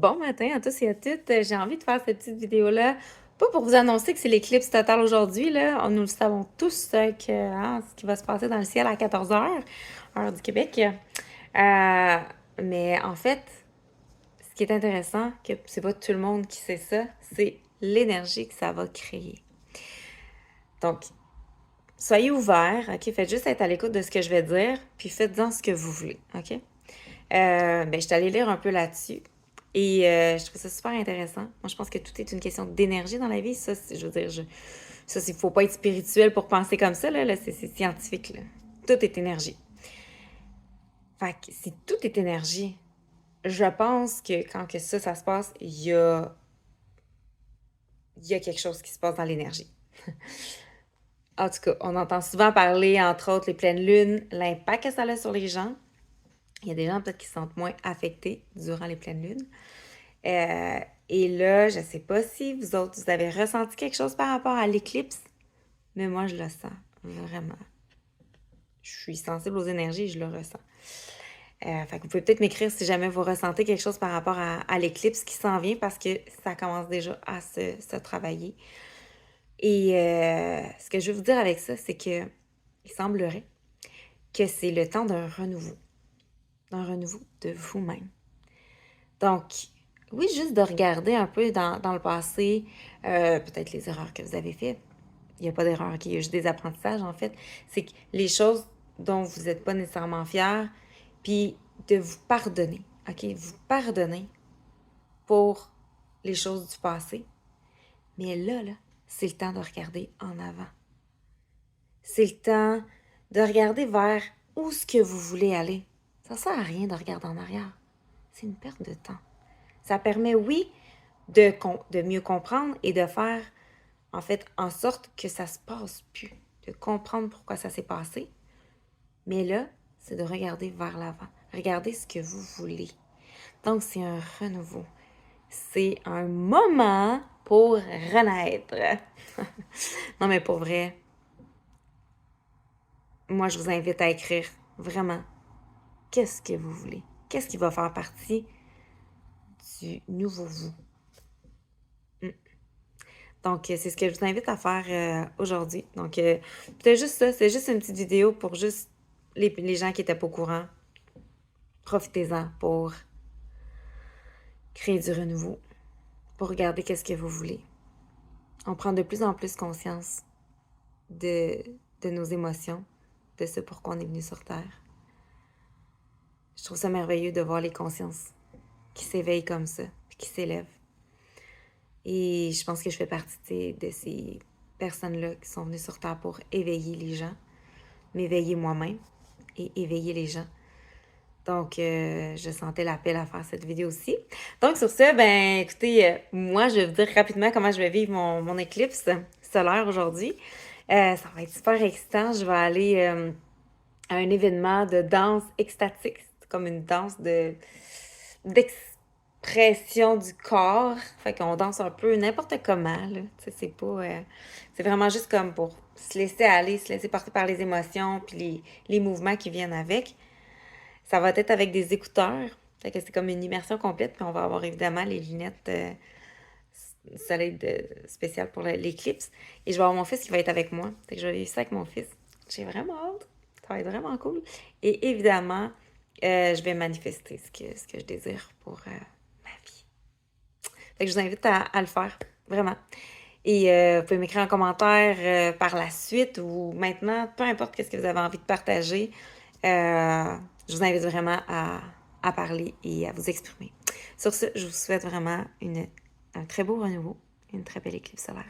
Bon matin à tous et à toutes. J'ai envie de faire cette petite vidéo-là, pas pour vous annoncer que c'est l'éclipse totale aujourd'hui, là. Nous le savons tous que ce qui va se passer dans le ciel à 14 heures, heure du Québec. Euh, mais en fait, ce qui est intéressant, que c'est pas tout le monde qui sait ça, c'est l'énergie que ça va créer. Donc, soyez ouverts, OK? Faites juste être à l'écoute de ce que je vais dire, puis faites-en ce que vous voulez, OK? Je suis allée lire un peu là-dessus. Et je trouve ça super intéressant. Moi, je pense que tout est une question d'énergie dans la vie. Ça, je veux dire, ça, il faut pas être spirituel pour penser comme ça, là c'est scientifique, là. Tout est énergie. Fait que si tout est énergie, je pense que quand que ça se passe, il y a quelque chose qui se passe dans l'énergie. En tout cas, on entend souvent parler, entre autres, les pleines lunes, l'impact que ça a sur les gens. Il y a des gens peut-être qui se sentent moins affectés durant les pleines lunes. Euh, et là, je ne sais pas si vous autres, vous avez ressenti quelque chose par rapport à l'éclipse, mais moi, je le sens, vraiment. Je suis sensible aux énergies, je le ressens. Fait que vous pouvez peut-être m'écrire si jamais vous ressentez quelque chose par rapport à l'éclipse qui s'en vient, parce que ça commence déjà à se travailler. Et ce que je veux vous dire avec ça, c'est que il semblerait que c'est le temps d'un renouveau de vous-même. Donc, oui, juste de regarder un peu dans le passé, peut-être les erreurs que vous avez faites. Il n'y a pas d'erreur, il y a juste des apprentissages, en fait. C'est que les choses dont vous n'êtes pas nécessairement fiers, puis de vous pardonner, OK? Vous pardonner pour les choses du passé. Mais là, c'est le temps de regarder en avant. C'est le temps de regarder vers où ce que vous voulez aller. Ça ne sert à rien de regarder en arrière. C'est une perte de temps. Ça permet, oui, de mieux comprendre et de faire, en fait, en sorte que ça se passe plus, de comprendre pourquoi ça s'est passé. Mais là, c'est de regarder vers l'avant, regarder ce que vous voulez. Donc, c'est un renouveau. C'est un moment pour renaître. Non, mais pour vrai, moi, je vous invite à écrire vraiment qu'est-ce que vous voulez. Qu'est-ce qui va faire partie du nouveau vous. Donc, c'est ce que je vous invite à faire aujourd'hui. Donc, c'était juste ça. C'est juste une petite vidéo pour juste les gens qui n'étaient pas au courant. Profitez-en pour créer du renouveau, pour regarder qu'est-ce que vous voulez. On prend de plus en plus conscience de, de nos émotions, de ce pourquoi on est venu sur Terre. Je trouve ça merveilleux de voir les consciences qui s'éveillent comme ça, puis qui s'élèvent. Et je pense que je fais partie de ces personnes-là qui sont venues sur Terre pour éveiller les gens, m'éveiller moi-même et éveiller les gens. Donc, je sentais l'appel à faire cette vidéo aussi. Donc, sur ce, écoutez, moi, je vais vous dire rapidement comment je vais vivre mon éclipse solaire aujourd'hui. Ça va être super excitant. Je vais aller à un événement de danse extatique. C'est comme une danse d'expression du corps. Fait qu'on danse un peu n'importe comment, là. Tu sais, c'est pas... c'est vraiment juste comme pour se laisser aller, se laisser porter par les émotions puis les mouvements qui viennent avec. Ça va être avec des écouteurs. Fait que c'est comme une immersion complète. Puis on va avoir évidemment les lunettes soleil spéciales pour l'éclipse. Et je vais avoir mon fils qui va être avec moi. Fait que je vais vivre ça avec mon fils. J'ai vraiment hâte. Ça va être vraiment cool. Et évidemment, je vais manifester ce que je désire pour ma vie. Fait que je vous invite à le faire. Vraiment. Et vous pouvez m'écrire en commentaire par la suite ou maintenant, peu importe ce que vous avez envie de partager. Je vous invite vraiment à parler et à vous exprimer. Sur ce, je vous souhaite vraiment un très beau renouveau et une très belle éclipse solaire.